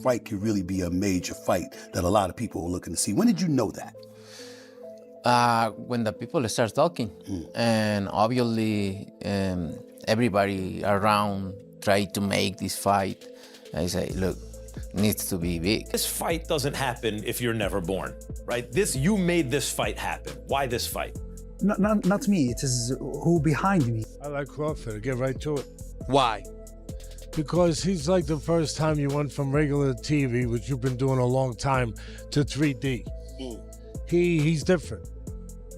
Fight could really be a major fight that a lot of people are looking to see. When did you know that? When the people start talking, and obviously everybody around try to make this fight. I say, look, needs to be big. This fight doesn't happen if you're never born, right? You made this fight happen. Why this fight? Not me, it is who behind me. I like Crawford, get right to it. Why? Because he's like the first time you went from regular TV, which you've been doing a long time, to 3D. He's different.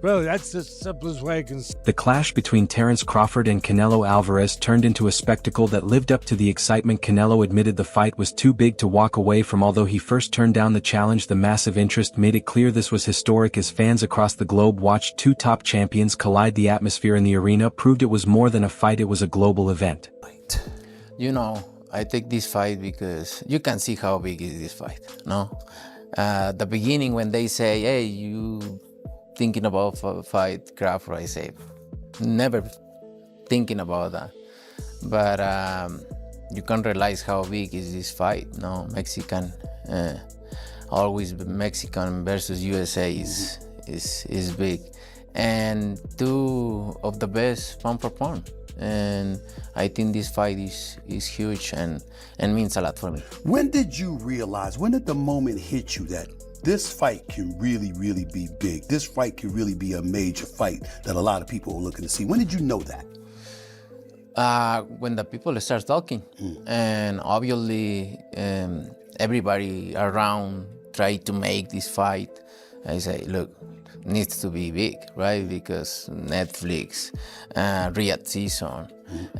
Really, that's the simplest way I can say. The clash between Terence Crawford and Canelo Alvarez turned into a spectacle that lived up to the excitement. Canelo admitted the fight was too big to walk away from. Although he first turned down the challenge, the massive interest made it clear this was historic as fans across the globe watched two top champions collide. The atmosphere in the arena proved it was more than a fight, it was a global event. You know, I take this fight because you can see how big is this fight, no? The beginning when they say, hey, you thinking about fight Crawford, I say, never thinking about that. But you can realize how big is this fight, no? Mexican, always Mexican versus USA is big. And two of the best pound for pound. And I think this fight is huge and means a lot for me. When did you realize, when did the moment hit you that this fight can really, really be big? This fight can really be a major fight that a lot of people are looking to see. When did you know that? When the people start talking, and obviously everybody around try to make this fight. I say, look, needs to be big, right? Because Netflix, Riyadh season,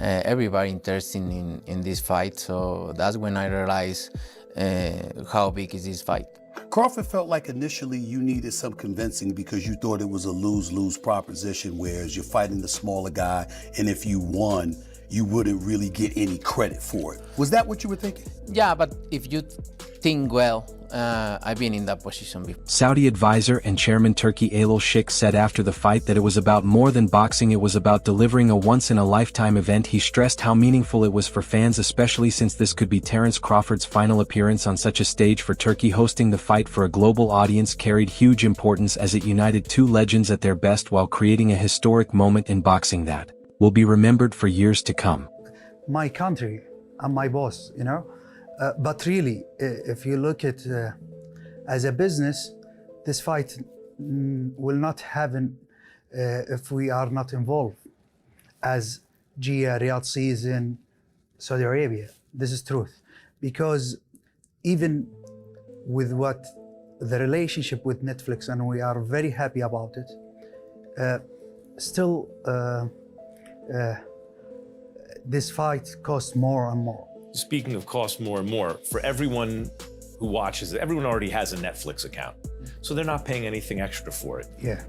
everybody interested in this fight. So that's when I realized how big is this fight. Crawford felt like initially you needed some convincing because you thought it was a lose-lose proposition, whereas you're fighting the smaller guy, and if you won, you wouldn't really get any credit for it. Was that what you were thinking? Yeah, but if you think well, I've been in that position before. Saudi advisor and chairman Turki Al-Sheikh said after the fight that it was about more than boxing, it was about delivering a once-in-a-lifetime event. He stressed how meaningful it was for fans, especially since this could be Terence Crawford's final appearance on such a stage. For Turkey, hosting the fight for a global audience carried huge importance as it united two legends at their best while creating a historic moment in boxing that will be remembered for years to come. My country and my boss, you know? But really, if you look at as a business, this fight will not happen if we are not involved. As Gia, Riyadh season, Saudi Arabia, this is truth. Because even with what the relationship with Netflix, and we are very happy about it, still this fight costs more and more. Speaking of cost more and more, for everyone who watches it, everyone already has a Netflix account, so they're not paying anything extra for it. Yeah.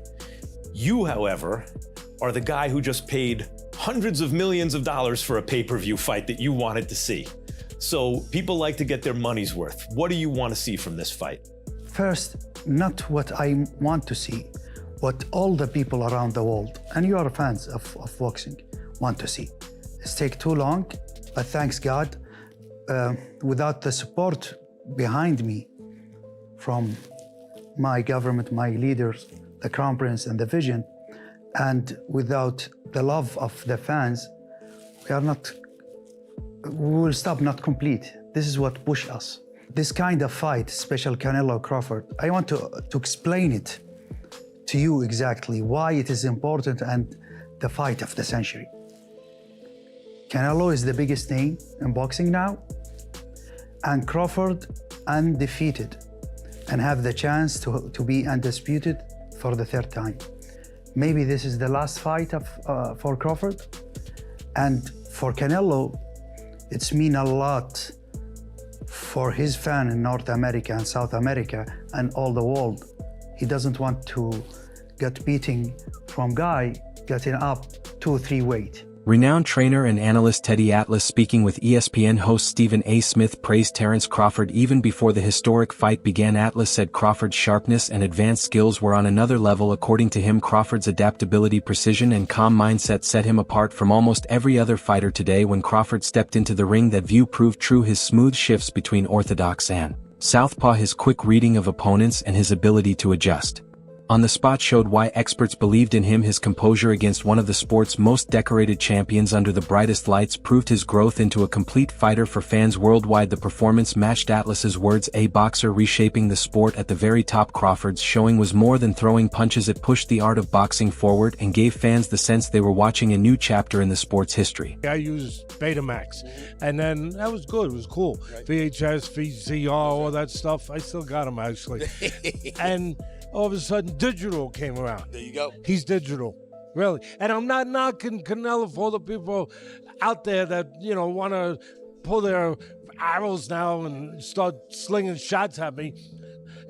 You, however, are the guy who just paid hundreds of millions of dollars for a pay-per-view fight that you wanted to see. So people like to get their money's worth. What do you want to see from this fight? First, not what I want to see, what all the people around the world, and you are fans of boxing, want to see. It's taken too long, but thanks God, without the support behind me from my government, my leaders, the Crown Prince and the vision, and without the love of the fans, we will stop not complete. This is what pushed us. This kind of fight, special Canelo Crawford, I want to explain it to you exactly why it is important and the fight of the century. Canelo is the biggest name in boxing now, and Crawford undefeated and have the chance to be undisputed for the third time. Maybe this is the last fight for Crawford, and for Canelo, it's mean a lot for his fan in North America and South America and all the world. He doesn't want to get beating from guy getting up 2 or 3 weight. Renowned trainer and analyst Teddy Atlas, speaking with ESPN host Stephen A. Smith, praised Terence Crawford even before the historic fight began. Atlas said Crawford's sharpness and advanced skills were on another level. According to him, Crawford's adaptability, precision, and calm mindset set him apart from almost every other fighter today. When Crawford stepped into the ring, that view proved true. His smooth shifts between orthodox and southpaw, his quick reading of opponents, and his ability to adjust on the spot showed why experts believed in him. His composure against one of the sport's most decorated champions under the brightest lights proved his growth into a complete fighter for fans worldwide. The performance matched Atlas's words, a boxer reshaping the sport at the very top. Crawford's showing was more than throwing punches. It pushed the art of boxing forward and gave fans the sense they were watching a new chapter in the sport's history. I used Betamax, and then that was good. It was cool. VHS, VCR, all that stuff. I still got them, actually. And all of a sudden, digital came around. There you go. He's digital, really. And I'm not knocking Canelo for all the people out there that, want to pull their arrows now and start slinging shots at me.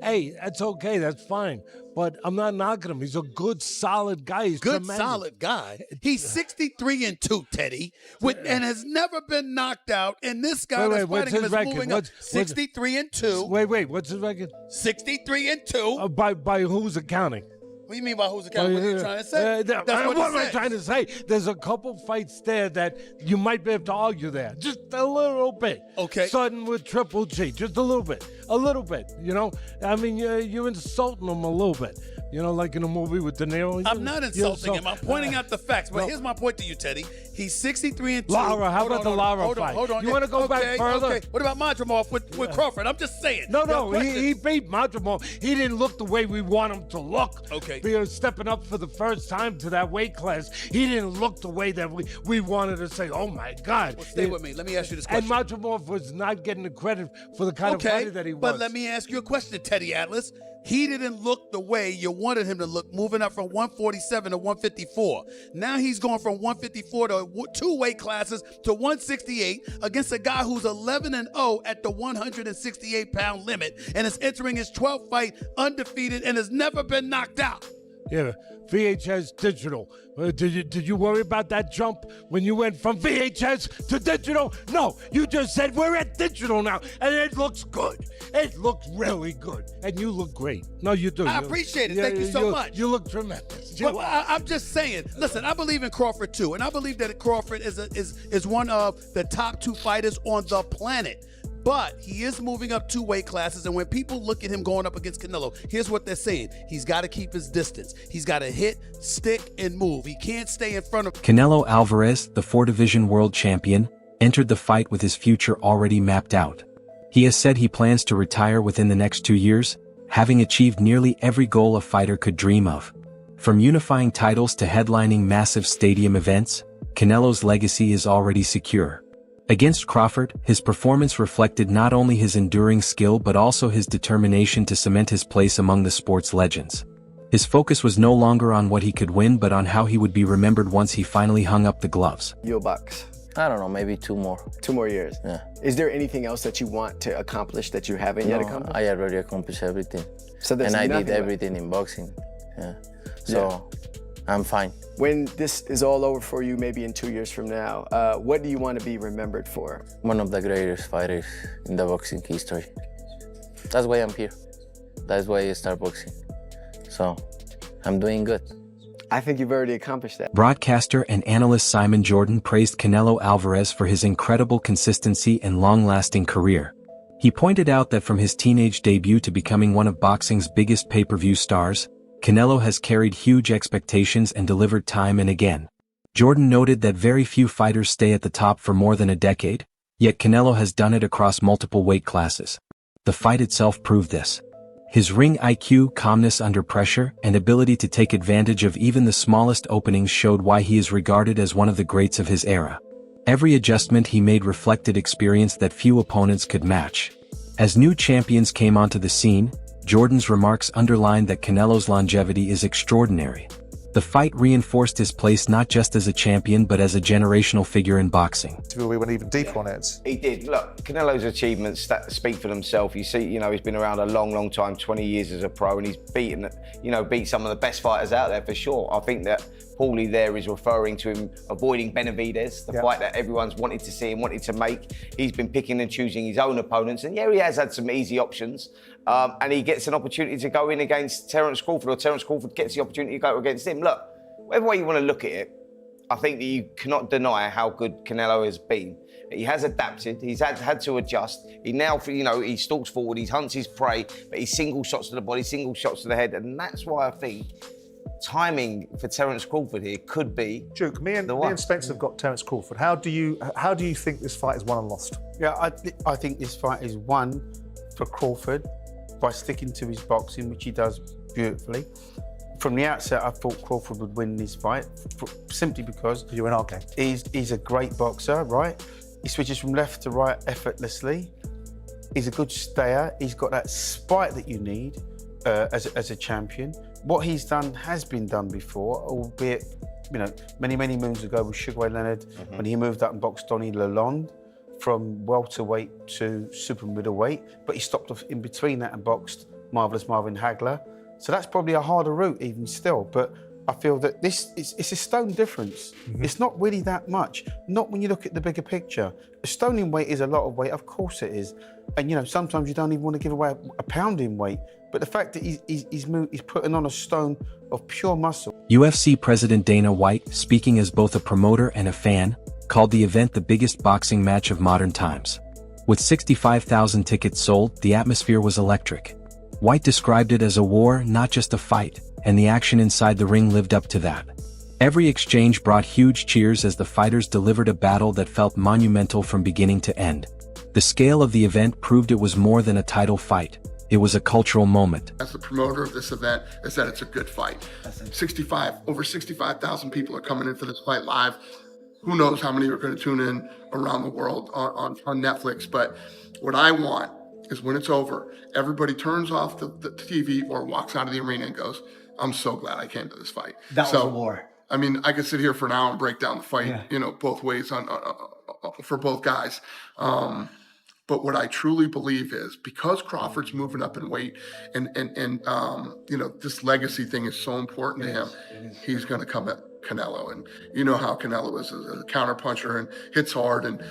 Hey, that's okay. That's fine. But I'm not knocking him. He's a good, solid guy. He's Good, tremendous. solid guy. He's 63-2, Teddy, and has never been knocked out. And this guy that's fighting him is moving up 63-2. Wait. What's his record? 63-2. By who's accounting? What do you mean by who's accounting? What are you trying to say? What am I trying to say? There's a couple fights there that you might be able to argue there. Just a little bit. Okay. Starting with Triple G. Just a little bit. A little bit, I mean, you're insulting him a little bit. Like in a movie with De Niro. I'm not insulting him. I'm pointing out the facts. But here's my point to you, Teddy. He's 63-2. Lara, how about the Lara fight? Hold on. You want to go back further? Okay. What about Madrimov with Crawford? I'm just saying. No. He beat Madrimov. He didn't look the way we want him to look. Okay. Because stepping up for the first time to that weight class, he didn't look the way that we wanted to say, oh, my God. Well, stay with me. Let me ask you this question. And Madrimov was not getting the credit for the kind of fighter that he was. But let me ask you a question, Teddy Atlas. He didn't look the way you wanted him to look, moving up from 147 to 154. Now he's going from 154 to 2 weight classes to 168 against a guy who's 11-0 at the 168-pound limit and is entering his 12th fight undefeated and has never been knocked out. Yeah, VHS digital. Did you worry about that jump when you went from VHS to digital? No, you just said we're at digital now, and it looks good. It looks really good, and you look great. No, you do. I appreciate it. Thank you so much. You look tremendous. Well, I'm just saying. Listen, I believe in Crawford too, and I believe that Crawford is one of the top 2 fighters on the planet. But he is moving up 2 weight classes, and when people look at him going up against Canelo, here's what they're saying. He's got to keep his distance. He's got to hit, stick, and move. He can't stay in front of... Canelo Alvarez, the 4-division world champion, entered the fight with his future already mapped out. He has said he plans to retire within the next 2 years, having achieved nearly every goal a fighter could dream of. From unifying titles to headlining massive stadium events, Canelo's legacy is already secure. Against Crawford, his performance reflected not only his enduring skill but also his determination to cement his place among the sport's legends. His focus was no longer on what he could win but on how he would be remembered once he finally hung up the gloves. You'll box. I don't know, maybe 2 more. 2 more years. Yeah. Is there anything else that you want to accomplish that you haven't yet accomplished? I already accomplished everything. So there's and I nothing did everything in boxing. Yeah. So I'm fine. When this is all over for you, maybe in 2 years from now, what do you want to be remembered for? One of the greatest fighters in the boxing history. That's why I'm here. That's why I start boxing. So I'm doing good. I think you've already accomplished that. Broadcaster and analyst Simon Jordan praised Canelo Alvarez for his incredible consistency and long-lasting career. He pointed out that from his teenage debut to becoming one of boxing's biggest pay-per-view stars, Canelo has carried huge expectations and delivered time and again. Jordan noted that very few fighters stay at the top for more than a decade, yet Canelo has done it across multiple weight classes. The fight itself proved this. His ring IQ, calmness under pressure, and ability to take advantage of even the smallest openings showed why he is regarded as one of the greats of his era. Every adjustment he made reflected experience that few opponents could match. As new champions came onto the scene, Jordan's remarks underlined that Canelo's longevity is extraordinary. The fight reinforced his place not just as a champion but as a generational figure in boxing. We went even deeper on it. He did. Look, Canelo's achievements that speak for themselves. You see, he's been around a long, long time, 20 years as a pro, and he's beat some of the best fighters out there for sure. I think that Paulie there is referring to him avoiding Benavidez, the fight that everyone's wanted to see and wanted to make. He's been picking and choosing his own opponents, and yeah, he has had some easy options. And he gets an opportunity to go in against Terence Crawford, or Terence Crawford gets the opportunity to go against him. Look, whatever way you want to look at it, I think that you cannot deny how good Canelo has been. He has adapted, he's had to adjust. He now, he stalks forward, he hunts his prey, but he single shots to the body, single shots to the head, and that's why I think timing for Terence Crawford here could be Duke, me and Spencer have got Terence Crawford. How do you think this fight is won and lost? Yeah, I think this fight is won for Crawford by sticking to his boxing, which he does beautifully. From the outset, I thought Crawford would win this fight, simply because you're in our game. He's a great boxer, right? He switches from left to right effortlessly. He's a good stayer. He's got that spite that you need as a champion. What he's done has been done before, albeit, many, many moons ago with Sugar Ray Leonard, when he moved up and boxed Donnie Lalonde from welterweight to super middleweight, but he stopped off in between that and boxed Marvelous Marvin Hagler. So that's probably a harder route even still, but I feel that it's a stone difference. It's not really that much, not when you look at the bigger picture. A stone in weight is a lot of weight, of course it is. And sometimes you don't even want to give away a pound in weight, but the fact that he's putting on a stone of pure muscle. UFC President Dana White, speaking as both a promoter and a fan, called the event the biggest boxing match of modern times. With 65,000 tickets sold, the atmosphere was electric. White described it as a war, not just a fight, and the action inside the ring lived up to that. Every exchange brought huge cheers as the fighters delivered a battle that felt monumental from beginning to end. The scale of the event proved it was more than a title fight. It was a cultural moment. As the promoter of this event, is that it's a good fight. Over 65,000 people are coming in for this fight live. Who knows how many are going to tune in around the world on Netflix, but what I want is when it's over, everybody turns off the TV or walks out of the arena and goes, I'm so glad I came to this fight. That was a war. I mean, I could sit here for an hour and break down the fight, both ways for both guys. But what I truly believe is because Crawford's moving up in weight and this legacy thing is so important to him, he's going to come at Canelo. And you know how Canelo is a counterpuncher and hits hard, and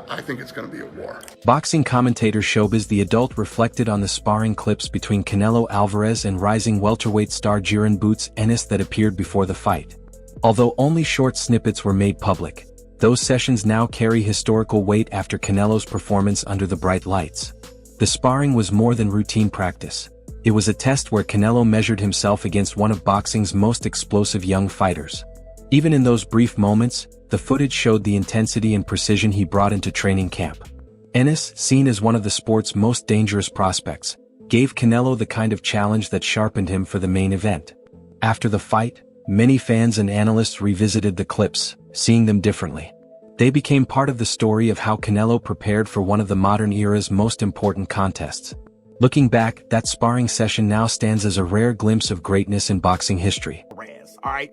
I think it's going to be a war. Boxing commentator Showbiz the Adult reflected on the sparring clips between Canelo Alvarez and rising welterweight star Jiren Boots Ennis that appeared before the fight. Although only short snippets were made public, those sessions now carry historical weight after Canelo's performance under the bright lights. The sparring was more than routine practice. It was a test where Canelo measured himself against one of boxing's most explosive young fighters. Even in those brief moments, the footage showed the intensity and precision he brought into training camp. Ennis, seen as one of the sport's most dangerous prospects, gave Canelo the kind of challenge that sharpened him for the main event. After the fight, many fans and analysts revisited the clips, seeing them differently. They became part of the story of how Canelo prepared for one of the modern era's most important contests. Looking back, that sparring session now stands as a rare glimpse of greatness in boxing history. All right.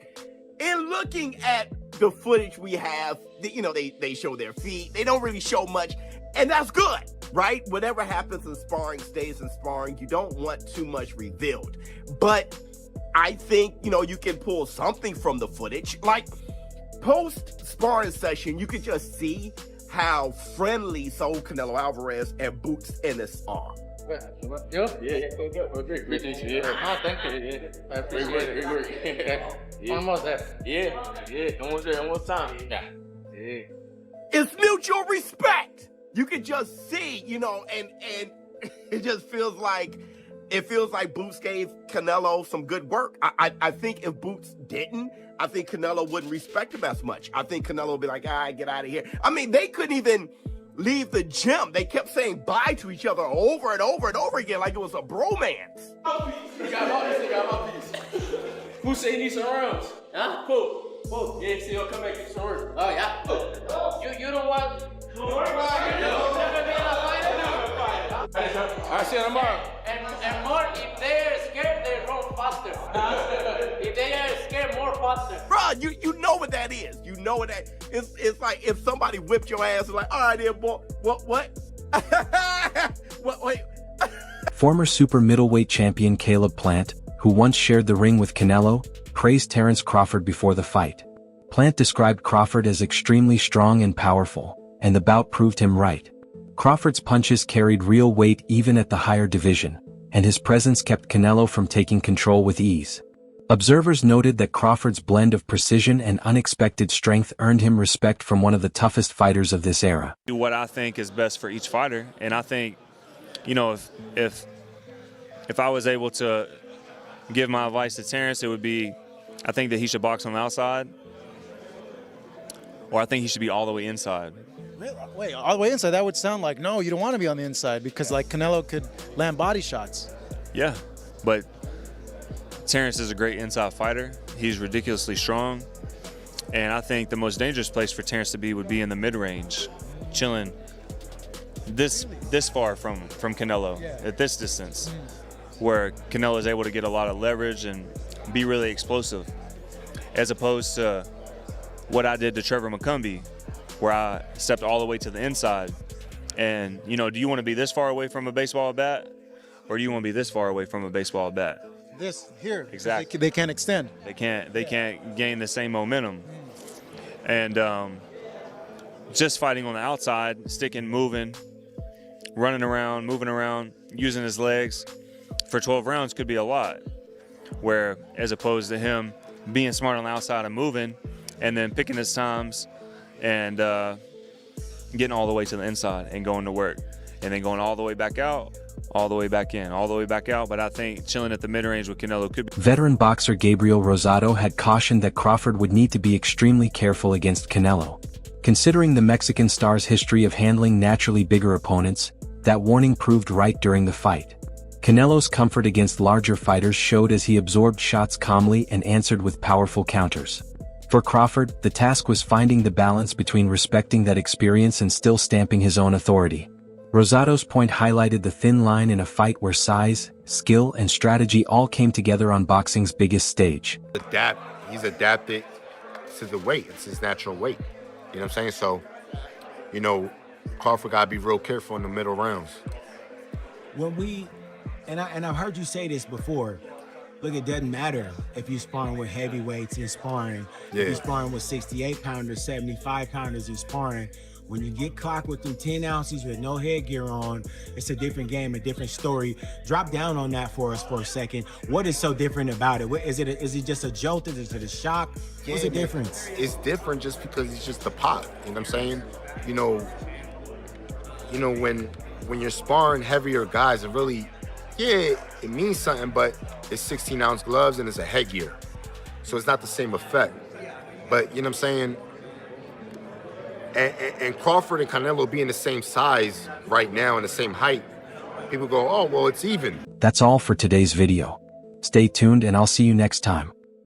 In looking at the footage we have, they show their feet. They don't really show much, and that's good, right? Whatever happens in sparring stays in sparring. You don't want too much revealed. But I think, you can pull something from the footage. Like, post-sparring session, you could just see how friendly Canelo Alvarez and Boots Ennis are. Yeah, thank you. Great work. Almost there. Yeah, almost there, almost time. Yeah. It's mutual respect. You can just see, and it just feels like Boots gave Canelo some good work. I think if Boots didn't, I think Canelo wouldn't respect him as much. I think Canelo would be like, get out of here. I mean, they couldn't even leave the gym. They kept saying bye to each other over and over and over again like it was a bromance. You got my piece. Who say he needs some rounds? Huh? Who? Yeah, see, he'll come back and short. Oh, yeah? You don't want... I see you tomorrow. And more, if they're scared, they run faster. If they are scared, more faster. Bro, you know what that is. You know what that is. It's like if somebody whipped your ass and like, all right, then, boy, what? What, wait. Former super middleweight champion Caleb Plant, who once shared the ring with Canelo, praised Terence Crawford before the fight. Plant described Crawford as extremely strong and powerful, and the bout proved him right. Crawford's punches carried real weight even at the higher division, and his presence kept Canelo from taking control with ease. Observers noted that Crawford's blend of precision and unexpected strength earned him respect from one of the toughest fighters of this era. Do what I think is best for each fighter, and I think, you know, if I was able to give my advice to Terence, it would be, I think that he should box on the outside, or I think he should be all the way inside. Really? Wait, all the way inside? That would sound like, no, you don't want to be on the inside because like Canelo could land body shots. Yeah, but Terence is a great inside fighter. He's ridiculously strong, and I think the most dangerous place for Terence to be would be in the mid-range, chilling this far from Canelo, at this distance, where Canelo is able to get a lot of leverage and be really explosive, as opposed to what I did to Trevor McCumbee, where I stepped all the way to the inside. And, you know, do you want to be this far away from a baseball bat, or do you want to be this far away from a baseball bat? This here, exactly. They can't extend. They can't gain the same momentum. And just fighting on the outside, sticking, moving, running around, moving around, using his legs for 12 rounds could be a lot. Where, as opposed to him being smart on the outside and moving, and then picking his times and getting all the way to the inside and going to work, and then going all the way back out, all the way back in, all the way back out. But I think chilling at the mid-range with Canelo could be. Veteran boxer Gabriel Rosado had cautioned that Crawford would need to be extremely careful against Canelo. Considering the Mexican star's history of handling naturally bigger opponents, that warning proved right during the fight. Canelo's comfort against larger fighters showed as he absorbed shots calmly and answered with powerful counters. For Crawford, the task was finding the balance between respecting that experience and still stamping his own authority. Rosado's point highlighted the thin line in a fight where size, skill, and strategy all came together on boxing's biggest stage. He's adapted to the weight. It's his natural weight. You know what I'm saying? So, you know, Crawford got to be real careful in the middle rounds. And I've heard you say this before. Look, it doesn't matter if you're sparring with heavyweights in sparring. Yeah. If you're sparring with 68-pounders, 75-pounders in sparring. When you get clocked with them 10 ounces with no headgear on, it's a different game, a different story. Drop down on that for us for a second. What is so different about it? Is it just a jolt? Is it a shock? What's the difference? It's different just because it's just the pop. You know what I'm saying? You know, when you're sparring heavier guys, it really, it means something, but it's 16-ounce gloves and it's a headgear. So it's not the same effect. But, you know what I'm saying? And Crawford and Canelo being the same size right now and the same height, people go, oh, well, it's even. That's all for today's video. Stay tuned and I'll see you next time.